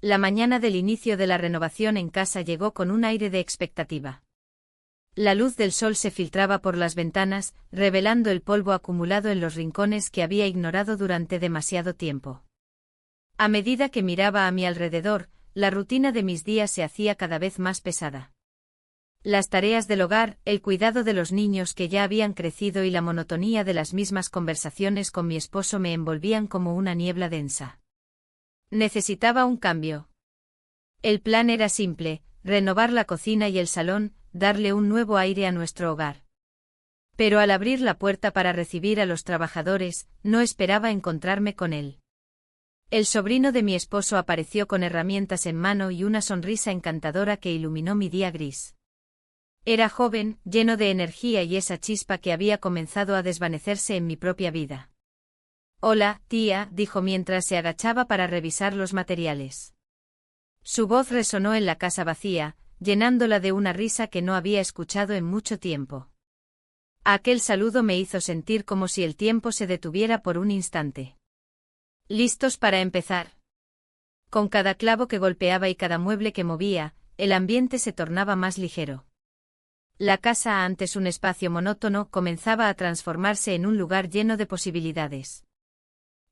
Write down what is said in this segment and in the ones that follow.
La mañana del inicio de la renovación en casa llegó con un aire de expectativa. La luz del sol se filtraba por las ventanas, revelando el polvo acumulado en los rincones que había ignorado durante demasiado tiempo. A medida que miraba a mi alrededor, la rutina de mis días se hacía cada vez más pesada. Las tareas del hogar, el cuidado de los niños que ya habían crecido y la monotonía de las mismas conversaciones con mi esposo me envolvían como una niebla densa. Necesitaba un cambio. El plan era simple: renovar la cocina y el salón, darle un nuevo aire a nuestro hogar. Pero al abrir la puerta para recibir a los trabajadores, no esperaba encontrarme con él. El sobrino de mi esposo apareció con herramientas en mano y una sonrisa encantadora que iluminó mi día gris. Era joven, lleno de energía y esa chispa que había comenzado a desvanecerse en mi propia vida. «Hola, tía», dijo mientras se agachaba para revisar los materiales. Su voz resonó en la casa vacía, llenándola de una risa que no había escuchado en mucho tiempo. Aquel saludo me hizo sentir como si el tiempo se detuviera por un instante. ¿Listos para empezar? Con cada clavo que golpeaba y cada mueble que movía, el ambiente se tornaba más ligero. La casa, antes un espacio monótono, comenzaba a transformarse en un lugar lleno de posibilidades.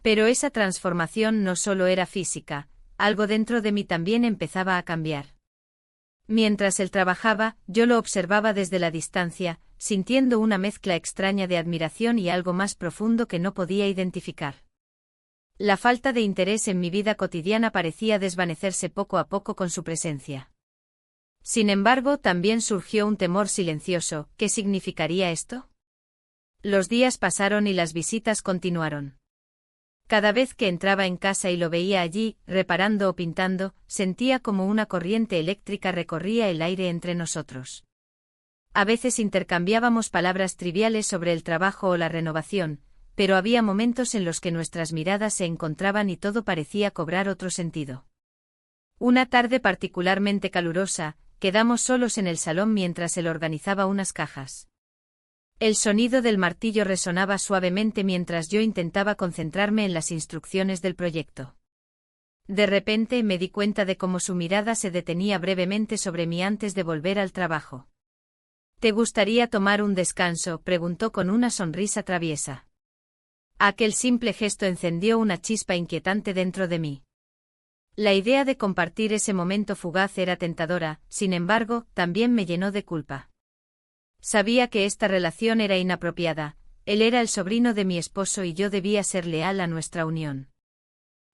Pero esa transformación no solo era física, algo dentro de mí también empezaba a cambiar. Mientras él trabajaba, yo lo observaba desde la distancia, sintiendo una mezcla extraña de admiración y algo más profundo que no podía identificar. La falta de interés en mi vida cotidiana parecía desvanecerse poco a poco con su presencia. Sin embargo, también surgió un temor silencioso. ¿Qué significaría esto? Los días pasaron y las visitas continuaron. Cada vez que entraba en casa y lo veía allí, reparando o pintando, sentía como una corriente eléctrica recorría el aire entre nosotros. A veces intercambiábamos palabras triviales sobre el trabajo o la renovación, pero había momentos en los que nuestras miradas se encontraban y todo parecía cobrar otro sentido. Una tarde particularmente calurosa, quedamos solos en el salón mientras él organizaba unas cajas. El sonido del martillo resonaba suavemente mientras yo intentaba concentrarme en las instrucciones del proyecto. De repente me di cuenta de cómo su mirada se detenía brevemente sobre mí antes de volver al trabajo. ¿Te gustaría tomar un descanso?, preguntó con una sonrisa traviesa. Aquel simple gesto encendió una chispa inquietante dentro de mí. La idea de compartir ese momento fugaz era tentadora, sin embargo, también me llenó de culpa. Sabía que esta relación era inapropiada. Él era el sobrino de mi esposo y yo debía ser leal a nuestra unión.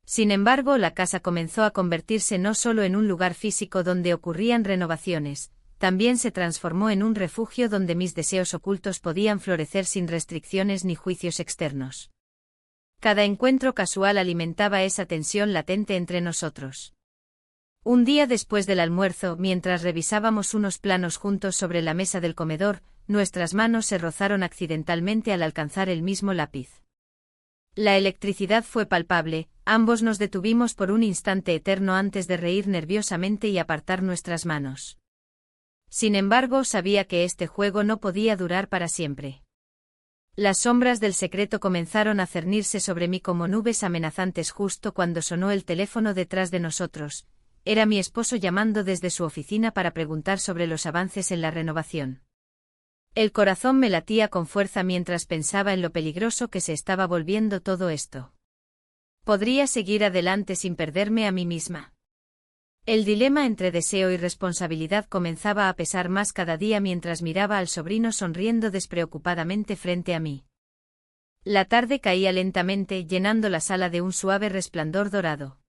Sin embargo, la casa comenzó a convertirse no solo en un lugar físico donde ocurrían renovaciones, también se transformó en un refugio donde mis deseos ocultos podían florecer sin restricciones ni juicios externos. Cada encuentro casual alimentaba esa tensión latente entre nosotros. Un día después del almuerzo, mientras revisábamos unos planos juntos sobre la mesa del comedor, nuestras manos se rozaron accidentalmente al alcanzar el mismo lápiz. La electricidad fue palpable, ambos nos detuvimos por un instante eterno antes de reír nerviosamente y apartar nuestras manos. Sin embargo, sabía que este juego no podía durar para siempre. Las sombras del secreto comenzaron a cernirse sobre mí como nubes amenazantes justo cuando sonó el teléfono detrás de nosotros. Era mi esposo llamando desde su oficina para preguntar sobre los avances en la renovación. El corazón me latía con fuerza mientras pensaba en lo peligroso que se estaba volviendo todo esto. ¿Podría seguir adelante sin perderme a mí misma? El dilema entre deseo y responsabilidad comenzaba a pesar más cada día mientras miraba al sobrino sonriendo despreocupadamente frente a mí. La tarde caía lentamente, llenando la sala de un suave resplandor dorado.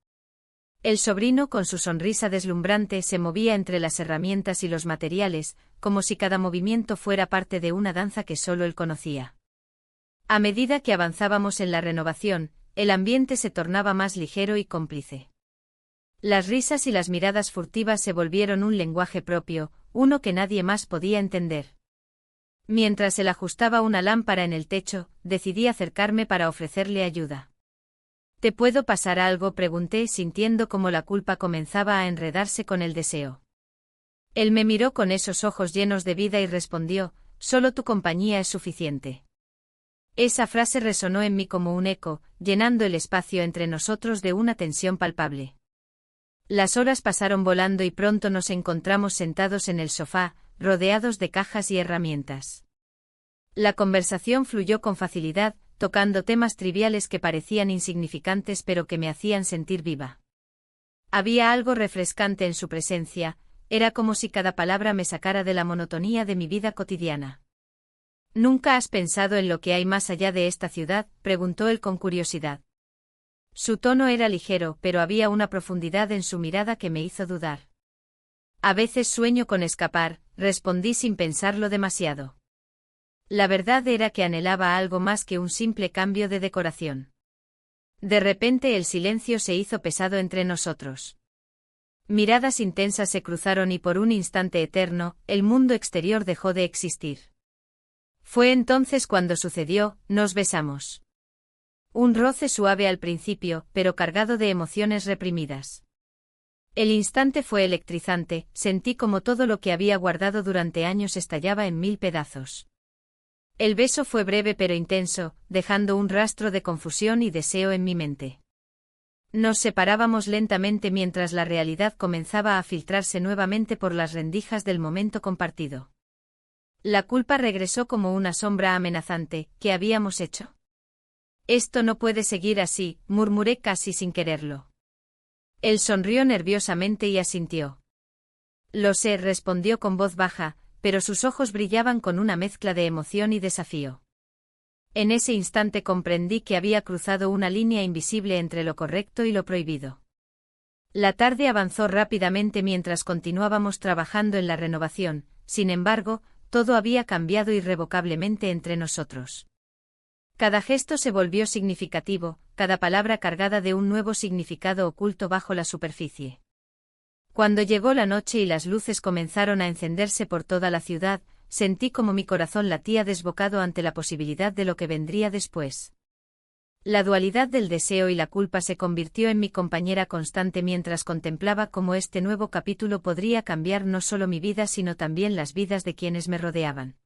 El sobrino, con su sonrisa deslumbrante, se movía entre las herramientas y los materiales, como si cada movimiento fuera parte de una danza que solo él conocía. A medida que avanzábamos en la renovación, el ambiente se tornaba más ligero y cómplice. Las risas y las miradas furtivas se volvieron un lenguaje propio, uno que nadie más podía entender. Mientras él ajustaba una lámpara en el techo, decidí acercarme para ofrecerle ayuda. ¿Te puedo pasar algo?, pregunté, sintiendo cómo la culpa comenzaba a enredarse con el deseo. Él me miró con esos ojos llenos de vida y respondió: «Solo tu compañía es suficiente». Esa frase resonó en mí como un eco, llenando el espacio entre nosotros de una tensión palpable. Las horas pasaron volando y pronto nos encontramos sentados en el sofá, rodeados de cajas y herramientas. La conversación fluyó con facilidad, tocando temas triviales que parecían insignificantes pero que me hacían sentir viva. Había algo refrescante en su presencia, era como si cada palabra me sacara de la monotonía de mi vida cotidiana. ¿Nunca has pensado en lo que hay más allá de esta ciudad?, preguntó él con curiosidad. Su tono era ligero, pero había una profundidad en su mirada que me hizo dudar. A veces sueño con escapar, respondí sin pensarlo demasiado. La verdad era que anhelaba algo más que un simple cambio de decoración. De repente el silencio se hizo pesado entre nosotros. Miradas intensas se cruzaron y por un instante eterno, el mundo exterior dejó de existir. Fue entonces cuando sucedió, nos besamos. Un roce suave al principio, pero cargado de emociones reprimidas. El instante fue electrizante, sentí como todo lo que había guardado durante años estallaba en mil pedazos. El beso fue breve pero intenso, dejando un rastro de confusión y deseo en mi mente. Nos separábamos lentamente mientras la realidad comenzaba a filtrarse nuevamente por las rendijas del momento compartido. La culpa regresó como una sombra amenazante. ¿Qué habíamos hecho? Esto no puede seguir así, murmuré casi sin quererlo. Él sonrió nerviosamente y asintió. Lo sé, respondió con voz baja, pero sus ojos brillaban con una mezcla de emoción y desafío. En ese instante comprendí que había cruzado una línea invisible entre lo correcto y lo prohibido. La tarde avanzó rápidamente mientras continuábamos trabajando en la renovación, sin embargo, todo había cambiado irrevocablemente entre nosotros. Cada gesto se volvió significativo, cada palabra cargada de un nuevo significado oculto bajo la superficie. Cuando llegó la noche y las luces comenzaron a encenderse por toda la ciudad, sentí como mi corazón latía desbocado ante la posibilidad de lo que vendría después. La dualidad del deseo y la culpa se convirtió en mi compañera constante mientras contemplaba cómo este nuevo capítulo podría cambiar no solo mi vida sino también las vidas de quienes me rodeaban.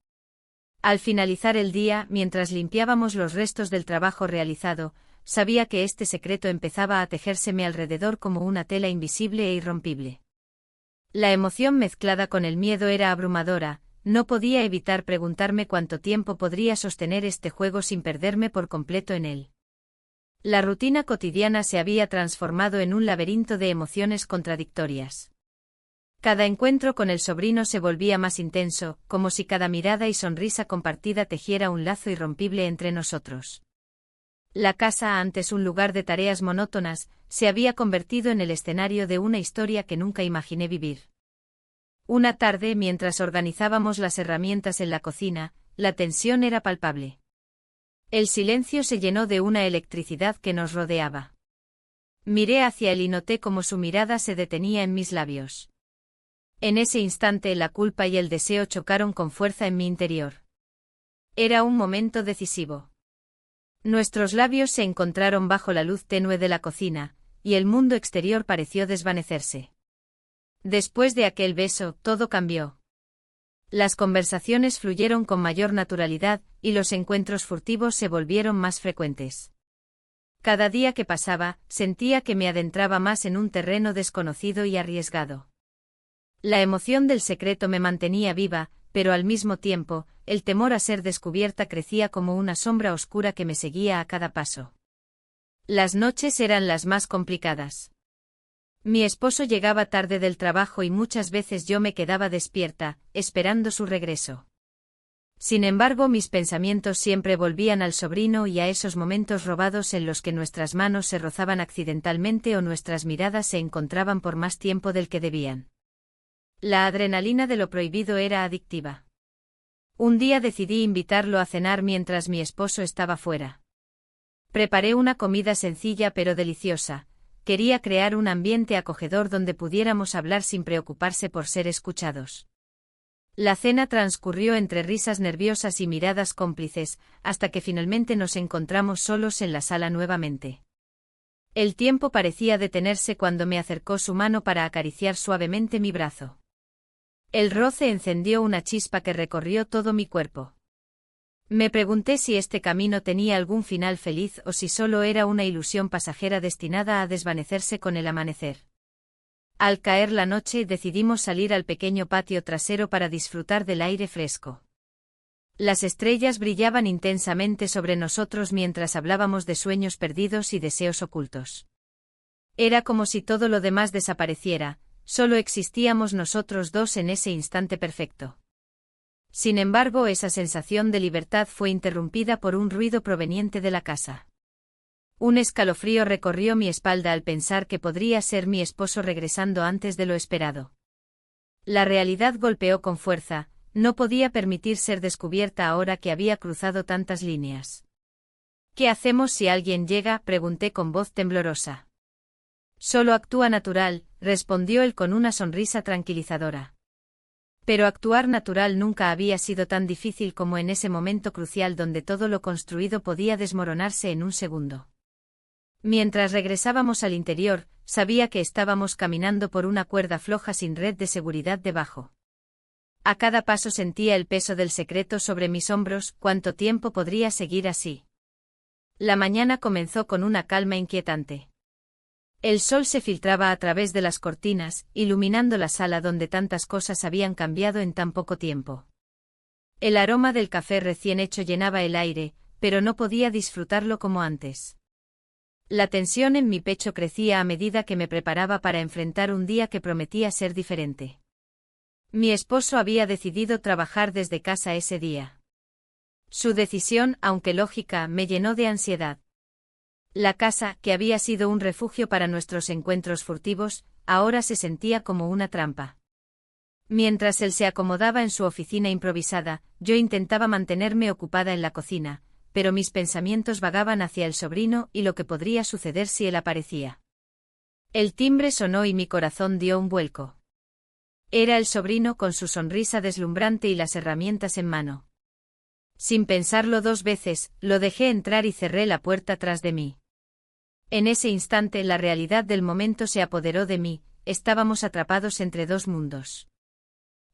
Al finalizar el día, mientras limpiábamos los restos del trabajo realizado, sabía que este secreto empezaba a tejérseme alrededor como una tela invisible e irrompible. La emoción mezclada con el miedo era abrumadora, no podía evitar preguntarme cuánto tiempo podría sostener este juego sin perderme por completo en él. La rutina cotidiana se había transformado en un laberinto de emociones contradictorias. Cada encuentro con el sobrino se volvía más intenso, como si cada mirada y sonrisa compartida tejiera un lazo irrompible entre nosotros. La casa, antes un lugar de tareas monótonas, se había convertido en el escenario de una historia que nunca imaginé vivir. Una tarde, mientras organizábamos las herramientas en la cocina, la tensión era palpable. El silencio se llenó de una electricidad que nos rodeaba. Miré hacia él y noté cómo su mirada se detenía en mis labios. En ese instante la culpa y el deseo chocaron con fuerza en mi interior. Era un momento decisivo. Nuestros labios se encontraron bajo la luz tenue de la cocina, y el mundo exterior pareció desvanecerse. Después de aquel beso, todo cambió. Las conversaciones fluyeron con mayor naturalidad, y los encuentros furtivos se volvieron más frecuentes. Cada día que pasaba, sentía que me adentraba más en un terreno desconocido y arriesgado. La emoción del secreto me mantenía viva, pero al mismo tiempo, el temor a ser descubierta crecía como una sombra oscura que me seguía a cada paso. Las noches eran las más complicadas. Mi esposo llegaba tarde del trabajo y muchas veces yo me quedaba despierta, esperando su regreso. Sin embargo, mis pensamientos siempre volvían al sobrino y a esos momentos robados en los que nuestras manos se rozaban accidentalmente o nuestras miradas se encontraban por más tiempo del que debían. La adrenalina de lo prohibido era adictiva. Un día decidí invitarlo a cenar mientras mi esposo estaba fuera. Preparé una comida sencilla pero deliciosa. Quería crear un ambiente acogedor donde pudiéramos hablar sin preocuparse por ser escuchados. La cena transcurrió entre risas nerviosas y miradas cómplices, hasta que finalmente nos encontramos solos en la sala nuevamente. El tiempo parecía detenerse cuando me acercó su mano para acariciar suavemente mi brazo. El roce encendió una chispa que recorrió todo mi cuerpo. Me pregunté si este camino tenía algún final feliz o si solo era una ilusión pasajera destinada a desvanecerse con el amanecer. Al caer la noche decidimos salir al pequeño patio trasero para disfrutar del aire fresco. Las estrellas brillaban intensamente sobre nosotros mientras hablábamos de sueños perdidos y deseos ocultos. Era como si todo lo demás desapareciera, solo existíamos nosotros dos en ese instante perfecto. Sin embargo, esa sensación de libertad fue interrumpida por un ruido proveniente de la casa. Un escalofrío recorrió mi espalda al pensar que podría ser mi esposo regresando antes de lo esperado. La realidad golpeó con fuerza, no podía permitir ser descubierta ahora que había cruzado tantas líneas. ¿Qué hacemos si alguien llega?, pregunté con voz temblorosa. Solo actúa natural, respondió él con una sonrisa tranquilizadora. Pero actuar natural nunca había sido tan difícil como en ese momento crucial donde todo lo construido podía desmoronarse en un segundo. Mientras regresábamos al interior, sabía que estábamos caminando por una cuerda floja sin red de seguridad debajo. A cada paso sentía el peso del secreto sobre mis hombros. ¿Cuánto tiempo podría seguir así? La mañana comenzó con una calma inquietante. El sol se filtraba a través de las cortinas, iluminando la sala donde tantas cosas habían cambiado en tan poco tiempo. El aroma del café recién hecho llenaba el aire, pero no podía disfrutarlo como antes. La tensión en mi pecho crecía a medida que me preparaba para enfrentar un día que prometía ser diferente. Mi esposo había decidido trabajar desde casa ese día. Su decisión, aunque lógica, me llenó de ansiedad. La casa, que había sido un refugio para nuestros encuentros furtivos, ahora se sentía como una trampa. Mientras él se acomodaba en su oficina improvisada, yo intentaba mantenerme ocupada en la cocina, pero mis pensamientos vagaban hacia el sobrino y lo que podría suceder si él aparecía. El timbre sonó y mi corazón dio un vuelco. Era el sobrino con su sonrisa deslumbrante y las herramientas en mano. Sin pensarlo dos veces, lo dejé entrar y cerré la puerta tras de mí. En ese instante la realidad del momento se apoderó de mí, estábamos atrapados entre dos mundos.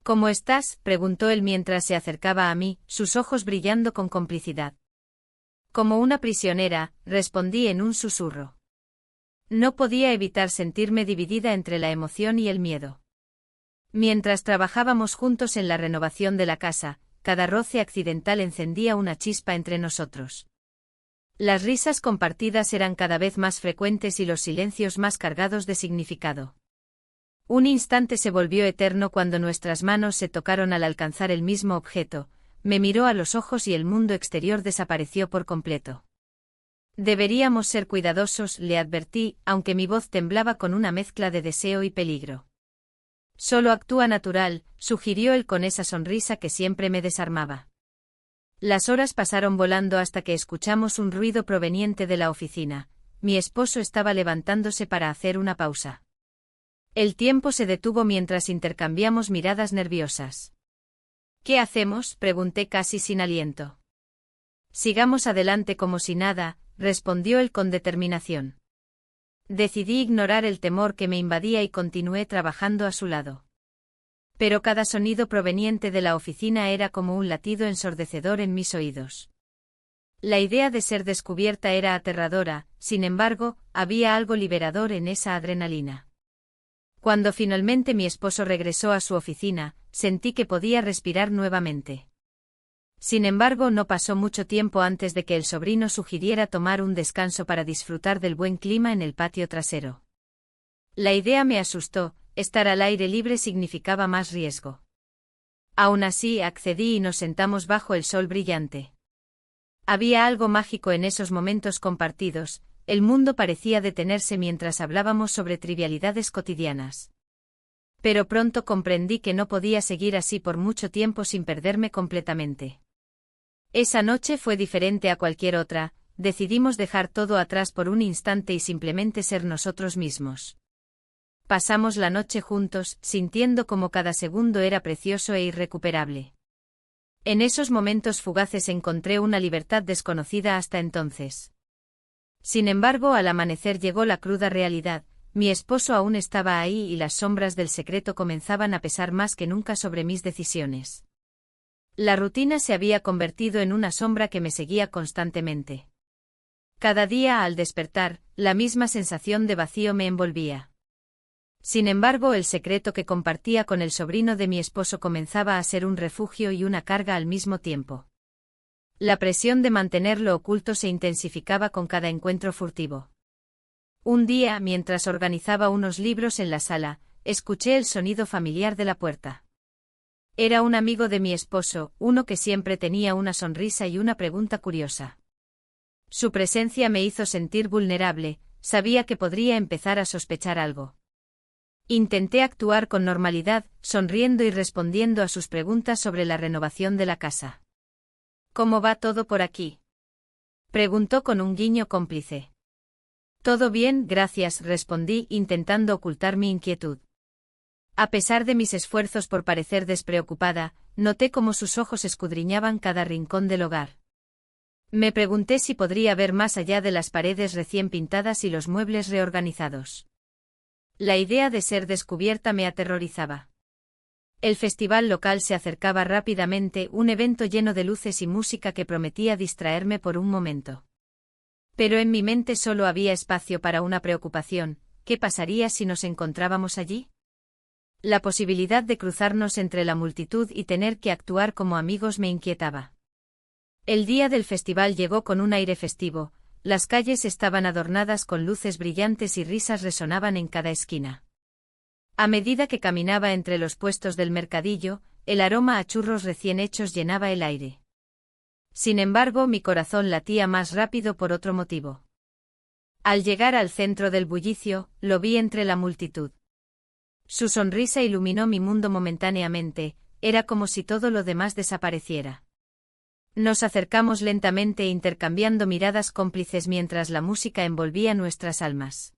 ¿Cómo estás?, preguntó él mientras se acercaba a mí, sus ojos brillando con complicidad. Como una prisionera, respondí en un susurro. No podía evitar sentirme dividida entre la emoción y el miedo. Mientras trabajábamos juntos en la renovación de la casa, cada roce accidental encendía una chispa entre nosotros. Las risas compartidas eran cada vez más frecuentes y los silencios más cargados de significado. Un instante se volvió eterno cuando nuestras manos se tocaron al alcanzar el mismo objeto. Me miró a los ojos y el mundo exterior desapareció por completo. Deberíamos ser cuidadosos, le advertí, aunque mi voz temblaba con una mezcla de deseo y peligro. Solo actúa natural, sugirió él con esa sonrisa que siempre me desarmaba. Las horas pasaron volando hasta que escuchamos un ruido proveniente de la oficina. Mi esposo estaba levantándose para hacer una pausa. El tiempo se detuvo mientras intercambiamos miradas nerviosas. ¿Qué hacemos?, pregunté casi sin aliento. Sigamos adelante como si nada, respondió él con determinación. Decidí ignorar el temor que me invadía y continué trabajando a su lado. Pero cada sonido proveniente de la oficina era como un latido ensordecedor en mis oídos. La idea de ser descubierta era aterradora, sin embargo, había algo liberador en esa adrenalina. Cuando finalmente mi esposo regresó a su oficina, sentí que podía respirar nuevamente. Sin embargo, no pasó mucho tiempo antes de que el sobrino sugiriera tomar un descanso para disfrutar del buen clima en el patio trasero. La idea me asustó, estar al aire libre significaba más riesgo. Aún así, accedí y nos sentamos bajo el sol brillante. Había algo mágico en esos momentos compartidos. El mundo parecía detenerse mientras hablábamos sobre trivialidades cotidianas. Pero pronto comprendí que no podía seguir así por mucho tiempo sin perderme completamente. Esa noche fue diferente a cualquier otra, decidimos dejar todo atrás por un instante y simplemente ser nosotros mismos. Pasamos la noche juntos, sintiendo como cada segundo era precioso e irrecuperable. En esos momentos fugaces encontré una libertad desconocida hasta entonces. Sin embargo, al amanecer llegó la cruda realidad. Mi esposo aún estaba ahí y las sombras del secreto comenzaban a pesar más que nunca sobre mis decisiones. La rutina se había convertido en una sombra que me seguía constantemente. Cada día al despertar, la misma sensación de vacío me envolvía. Sin embargo, el secreto que compartía con el sobrino de mi esposo comenzaba a ser un refugio y una carga al mismo tiempo. La presión de mantenerlo oculto se intensificaba con cada encuentro furtivo. Un día, mientras organizaba unos libros en la sala, escuché el sonido familiar de la puerta. Era un amigo de mi esposo, uno que siempre tenía una sonrisa y una pregunta curiosa. Su presencia me hizo sentir vulnerable, sabía que podría empezar a sospechar algo. Intenté actuar con normalidad, sonriendo y respondiendo a sus preguntas sobre la renovación de la casa. ¿Cómo va todo por aquí?, preguntó con un guiño cómplice. Todo bien, gracias, respondí, intentando ocultar mi inquietud. A pesar de mis esfuerzos por parecer despreocupada, noté cómo sus ojos escudriñaban cada rincón del hogar. Me pregunté si podría ver más allá de las paredes recién pintadas y los muebles reorganizados. La idea de ser descubierta me aterrorizaba. El festival local se acercaba rápidamente, un evento lleno de luces y música que prometía distraerme por un momento. Pero en mi mente solo había espacio para una preocupación: ¿qué pasaría si nos encontrábamos allí? La posibilidad de cruzarnos entre la multitud y tener que actuar como amigos me inquietaba. El día del festival llegó con un aire festivo, las calles estaban adornadas con luces brillantes y risas resonaban en cada esquina. A medida que caminaba entre los puestos del mercadillo, el aroma a churros recién hechos llenaba el aire. Sin embargo, mi corazón latía más rápido por otro motivo. Al llegar al centro del bullicio, lo vi entre la multitud. Su sonrisa iluminó mi mundo momentáneamente, era como si todo lo demás desapareciera. Nos acercamos lentamente intercambiando miradas cómplices mientras la música envolvía nuestras almas.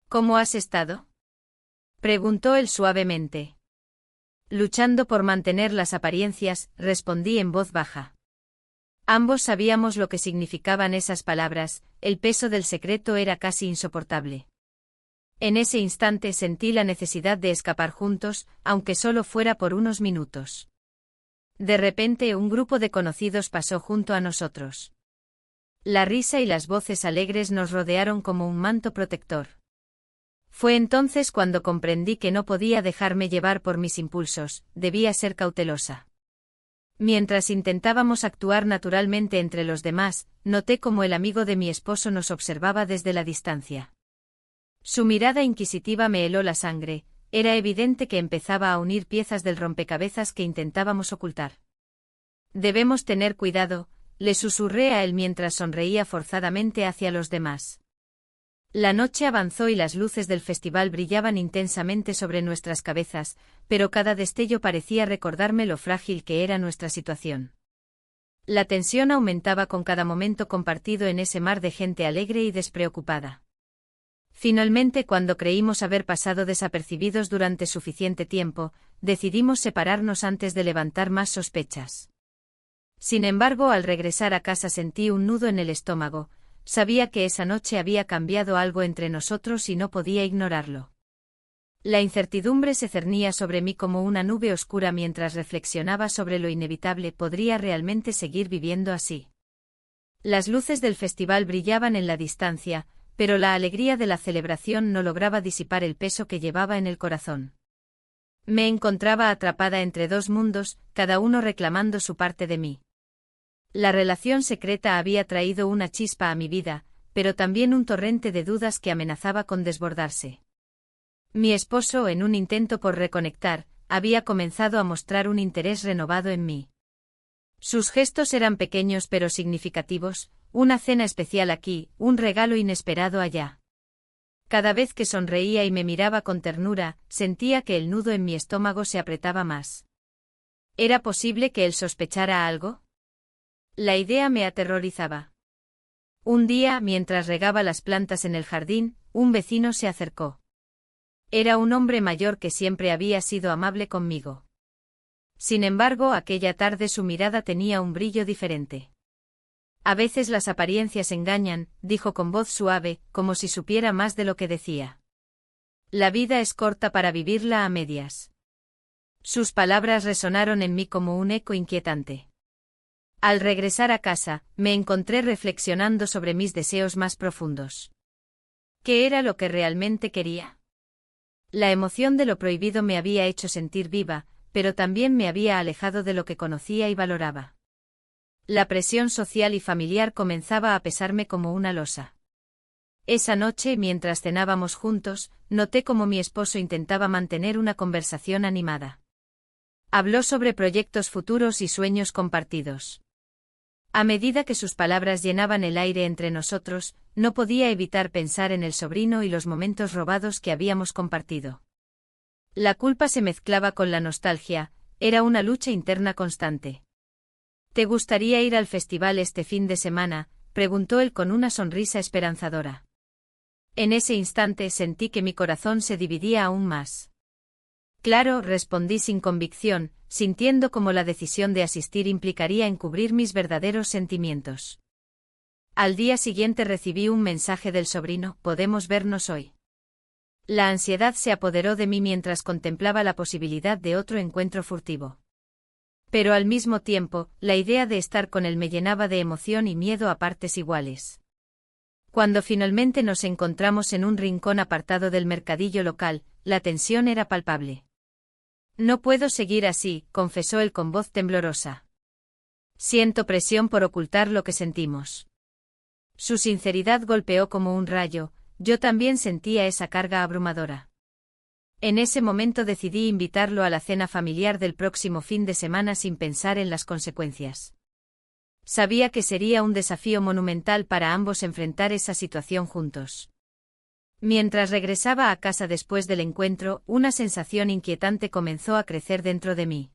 ¿Cómo has estado?, preguntó él suavemente. Luchando por mantener las apariencias, respondí en voz baja. Ambos sabíamos lo que significaban esas palabras, el peso del secreto era casi insoportable. En ese instante sentí la necesidad de escapar juntos, aunque solo fuera por unos minutos. De repente un grupo de conocidos pasó junto a nosotros. La risa y las voces alegres nos rodearon como un manto protector. Fue entonces cuando comprendí que no podía dejarme llevar por mis impulsos, debía ser cautelosa. Mientras intentábamos actuar naturalmente entre los demás, noté cómo el amigo de mi esposo nos observaba desde la distancia. Su mirada inquisitiva me heló la sangre. Era evidente que empezaba a unir piezas del rompecabezas que intentábamos ocultar. Debemos tener cuidado, le susurré a él mientras sonreía forzadamente hacia los demás. La noche avanzó y las luces del festival brillaban intensamente sobre nuestras cabezas, pero cada destello parecía recordarme lo frágil que era nuestra situación. La tensión aumentaba con cada momento compartido en ese mar de gente alegre y despreocupada. Finalmente, cuando creímos haber pasado desapercibidos durante suficiente tiempo, decidimos separarnos antes de levantar más sospechas. Sin embargo, al regresar a casa sentí un nudo en el estómago, sabía que esa noche había cambiado algo entre nosotros y no podía ignorarlo. La incertidumbre se cernía sobre mí como una nube oscura mientras reflexionaba sobre lo inevitable: ¿podría realmente seguir viviendo así? Las luces del festival brillaban en la distancia, pero la alegría de la celebración no lograba disipar el peso que llevaba en el corazón. Me encontraba atrapada entre dos mundos, cada uno reclamando su parte de mí. La relación secreta había traído una chispa a mi vida, pero también un torrente de dudas que amenazaba con desbordarse. Mi esposo, en un intento por reconectar, había comenzado a mostrar un interés renovado en mí. Sus gestos eran pequeños pero significativos: una cena especial aquí, un regalo inesperado allá. Cada vez que sonreía y me miraba con ternura, sentía que el nudo en mi estómago se apretaba más. ¿Era posible que él sospechara algo? La idea me aterrorizaba. Un día, mientras regaba las plantas en el jardín, un vecino se acercó. Era un hombre mayor que siempre había sido amable conmigo. Sin embargo, aquella tarde su mirada tenía un brillo diferente. A veces las apariencias engañan, dijo con voz suave, como si supiera más de lo que decía. La vida es corta para vivirla a medias. Sus palabras resonaron en mí como un eco inquietante. Al regresar a casa, me encontré reflexionando sobre mis deseos más profundos. ¿Qué era lo que realmente quería? La emoción de lo prohibido me había hecho sentir viva, pero también me había alejado de lo que conocía y valoraba. La presión social y familiar comenzaba a pesarme como una losa. Esa noche, mientras cenábamos juntos, noté cómo mi esposo intentaba mantener una conversación animada. Habló sobre proyectos futuros y sueños compartidos. A medida que sus palabras llenaban el aire entre nosotros, no podía evitar pensar en el sobrino y los momentos robados que habíamos compartido. La culpa se mezclaba con la nostalgia, era una lucha interna constante. ¿Te gustaría ir al festival este fin de semana?, preguntó él con una sonrisa esperanzadora. En ese instante sentí que mi corazón se dividía aún más. Claro, respondí sin convicción, sintiendo como la decisión de asistir implicaría encubrir mis verdaderos sentimientos. Al día siguiente recibí un mensaje del sobrino: ¿podemos vernos hoy? La ansiedad se apoderó de mí mientras contemplaba la posibilidad de otro encuentro furtivo. Pero al mismo tiempo, la idea de estar con él me llenaba de emoción y miedo a partes iguales. Cuando finalmente nos encontramos en un rincón apartado del mercadillo local, la tensión era palpable. No puedo seguir así, confesó él con voz temblorosa. Siento presión por ocultar lo que sentimos. Su sinceridad golpeó como un rayo, yo también sentía esa carga abrumadora. En ese momento decidí invitarlo a la cena familiar del próximo fin de semana sin pensar en las consecuencias. Sabía que sería un desafío monumental para ambos enfrentar esa situación juntos. Mientras regresaba a casa después del encuentro, una sensación inquietante comenzó a crecer dentro de mí.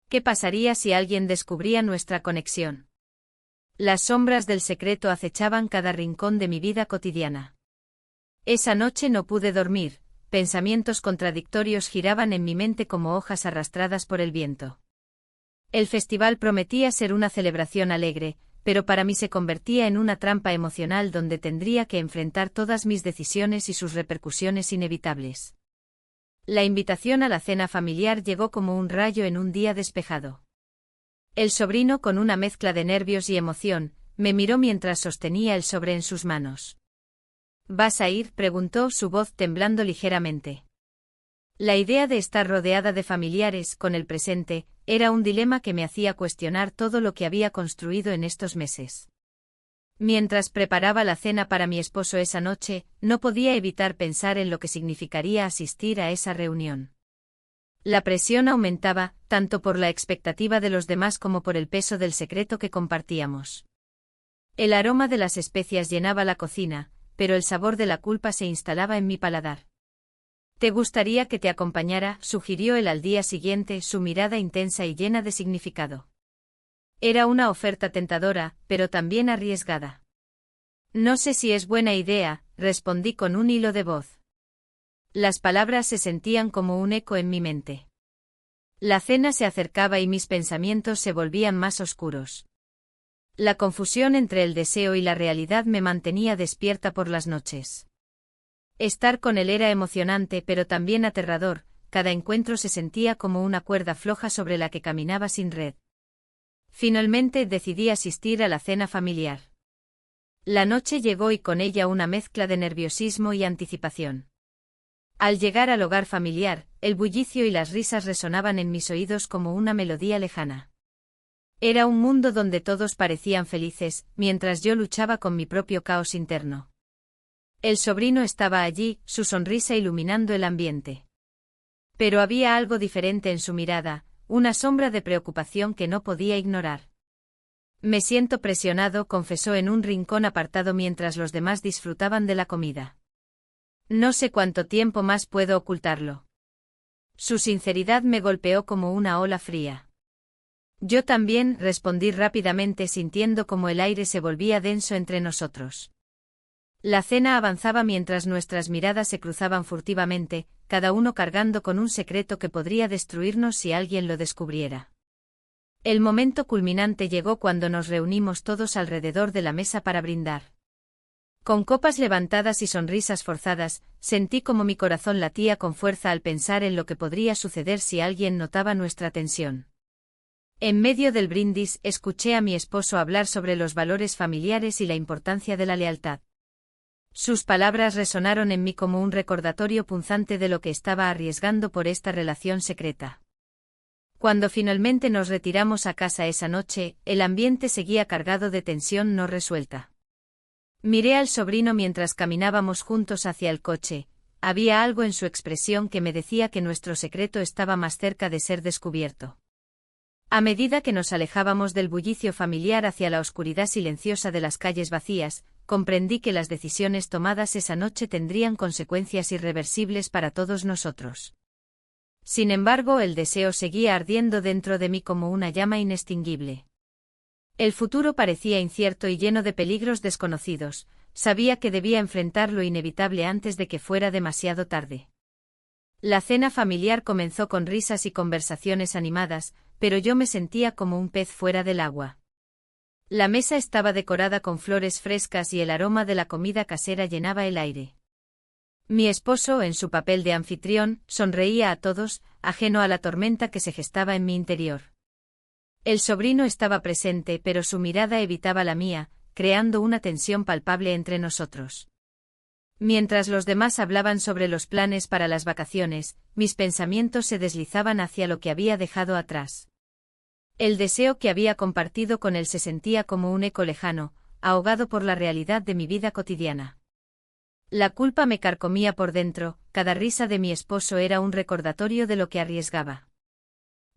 ¿Qué pasaría si alguien descubría nuestra conexión? Las sombras del secreto acechaban cada rincón de mi vida cotidiana. Esa noche no pude dormir, pensamientos contradictorios giraban en mi mente como hojas arrastradas por el viento. El festival prometía ser una celebración alegre, pero para mí se convertía en una trampa emocional donde tendría que enfrentar todas mis decisiones y sus repercusiones inevitables. La invitación a la cena familiar llegó como un rayo en un día despejado. El sobrino, con una mezcla de nervios y emoción, me miró mientras sostenía el sobre en sus manos. ¿Vas a ir?, preguntó, su voz temblando ligeramente. La idea de estar rodeada de familiares con el presente era un dilema que me hacía cuestionar todo lo que había construido en estos meses. Mientras preparaba la cena para mi esposo esa noche, no podía evitar pensar en lo que significaría asistir a esa reunión. La presión aumentaba, tanto por la expectativa de los demás como por el peso del secreto que compartíamos. El aroma de las especias llenaba la cocina, pero el sabor de la culpa se instalaba en mi paladar. ¿Te gustaría que te acompañara?, sugirió él al día siguiente, su mirada intensa y llena de significado. Era una oferta tentadora, pero también arriesgada. No sé si es buena idea, respondí con un hilo de voz. Las palabras se sentían como un eco en mi mente. La cena se acercaba y mis pensamientos se volvían más oscuros. La confusión entre el deseo y la realidad me mantenía despierta por las noches. Estar con él era emocionante pero también aterrador, cada encuentro se sentía como una cuerda floja sobre la que caminaba sin red. Finalmente decidí asistir a la cena familiar. La noche llegó y con ella una mezcla de nerviosismo y anticipación. Al llegar al hogar familiar, el bullicio y las risas resonaban en mis oídos como una melodía lejana. Era un mundo donde todos parecían felices, mientras yo luchaba con mi propio caos interno. El sobrino estaba allí, su sonrisa iluminando el ambiente. Pero había algo diferente en su mirada, una sombra de preocupación que no podía ignorar. Me siento presionado, confesó en un rincón apartado mientras los demás disfrutaban de la comida. No sé cuánto tiempo más puedo ocultarlo. Su sinceridad me golpeó como una ola fría. Yo también, respondí rápidamente sintiendo como el aire se volvía denso entre nosotros. La cena avanzaba mientras nuestras miradas se cruzaban furtivamente, cada uno cargando con un secreto que podría destruirnos si alguien lo descubriera. El momento culminante llegó cuando nos reunimos todos alrededor de la mesa para brindar. Con copas levantadas y sonrisas forzadas, sentí como mi corazón latía con fuerza al pensar en lo que podría suceder si alguien notaba nuestra tensión. En medio del brindis, escuché a mi esposo hablar sobre los valores familiares y la importancia de la lealtad. Sus palabras resonaron en mí como un recordatorio punzante de lo que estaba arriesgando por esta relación secreta. Cuando finalmente nos retiramos a casa esa noche, el ambiente seguía cargado de tensión no resuelta. Miré al sobrino mientras caminábamos juntos hacia el coche. Había algo en su expresión que me decía que nuestro secreto estaba más cerca de ser descubierto. A medida que nos alejábamos del bullicio familiar hacia la oscuridad silenciosa de las calles vacías, comprendí que las decisiones tomadas esa noche tendrían consecuencias irreversibles para todos nosotros. Sin embargo, el deseo seguía ardiendo dentro de mí como una llama inextinguible. El futuro parecía incierto y lleno de peligros desconocidos. Sabía que debía enfrentar lo inevitable antes de que fuera demasiado tarde. La cena familiar comenzó con risas y conversaciones animadas, pero yo me sentía como un pez fuera del agua. La mesa estaba decorada con flores frescas y el aroma de la comida casera llenaba el aire. Mi esposo, en su papel de anfitrión, sonreía a todos, ajeno a la tormenta que se gestaba en mi interior. El sobrino estaba presente, pero su mirada evitaba la mía, creando una tensión palpable entre nosotros. Mientras los demás hablaban sobre los planes para las vacaciones, mis pensamientos se deslizaban hacia lo que había dejado atrás. El deseo que había compartido con él se sentía como un eco lejano, ahogado por la realidad de mi vida cotidiana. La culpa me carcomía por dentro, cada risa de mi esposo era un recordatorio de lo que arriesgaba.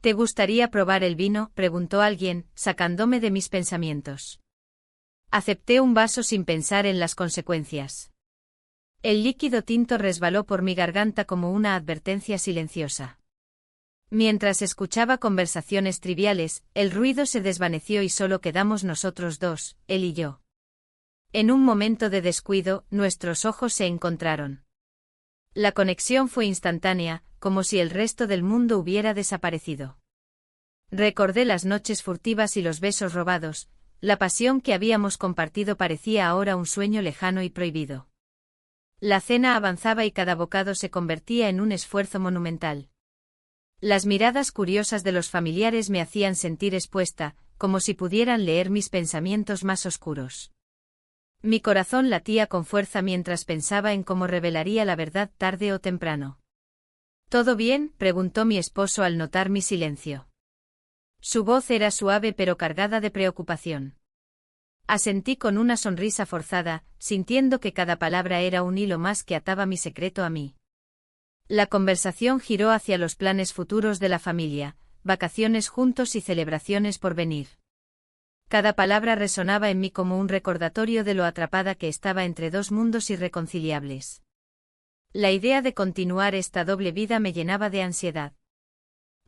¿Te gustaría probar el vino?, preguntó alguien, sacándome de mis pensamientos. Acepté un vaso sin pensar en las consecuencias. El líquido tinto resbaló por mi garganta como una advertencia silenciosa. Mientras escuchaba conversaciones triviales, el ruido se desvaneció y solo quedamos nosotros dos, él y yo. En un momento de descuido, nuestros ojos se encontraron. La conexión fue instantánea, como si el resto del mundo hubiera desaparecido. Recordé las noches furtivas y los besos robados. La pasión que habíamos compartido parecía ahora un sueño lejano y prohibido. La cena avanzaba y cada bocado se convertía en un esfuerzo monumental. Las miradas curiosas de los familiares me hacían sentir expuesta, como si pudieran leer mis pensamientos más oscuros. Mi corazón latía con fuerza mientras pensaba en cómo revelaría la verdad tarde o temprano. ¿Todo bien?, preguntó mi esposo al notar mi silencio. Su voz era suave pero cargada de preocupación. Asentí con una sonrisa forzada, sintiendo que cada palabra era un hilo más que ataba mi secreto a mí. La conversación giró hacia los planes futuros de la familia, vacaciones juntos y celebraciones por venir. Cada palabra resonaba en mí como un recordatorio de lo atrapada que estaba entre dos mundos irreconciliables. La idea de continuar esta doble vida me llenaba de ansiedad.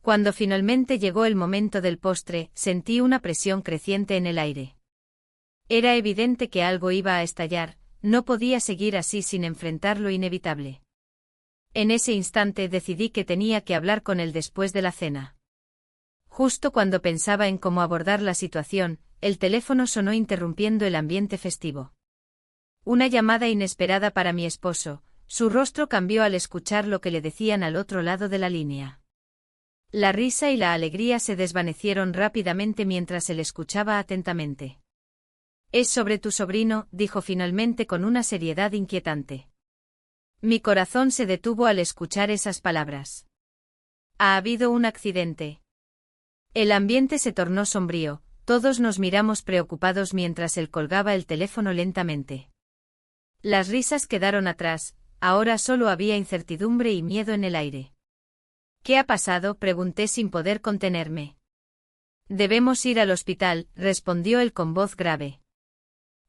Cuando finalmente llegó el momento del postre, sentí una presión creciente en el aire. Era evidente que algo iba a estallar, no podía seguir así sin enfrentar lo inevitable. En ese instante decidí que tenía que hablar con él después de la cena. Justo cuando pensaba en cómo abordar la situación, el teléfono sonó interrumpiendo el ambiente festivo. Una llamada inesperada para mi esposo. Su rostro cambió al escuchar lo que le decían al otro lado de la línea. La risa y la alegría se desvanecieron rápidamente mientras él escuchaba atentamente. «Es sobre tu sobrino», dijo finalmente con una seriedad inquietante. Mi corazón se detuvo al escuchar esas palabras. «Ha habido un accidente». El ambiente se tornó sombrío, todos nos miramos preocupados mientras él colgaba el teléfono lentamente. Las risas quedaron atrás, ahora solo había incertidumbre y miedo en el aire. «¿Qué ha pasado?», pregunté sin poder contenerme. «Debemos ir al hospital», respondió él con voz grave.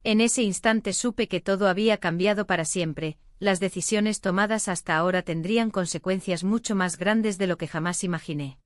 En ese instante supe que todo había cambiado para siempre, las decisiones tomadas hasta ahora tendrían consecuencias mucho más grandes de lo que jamás imaginé.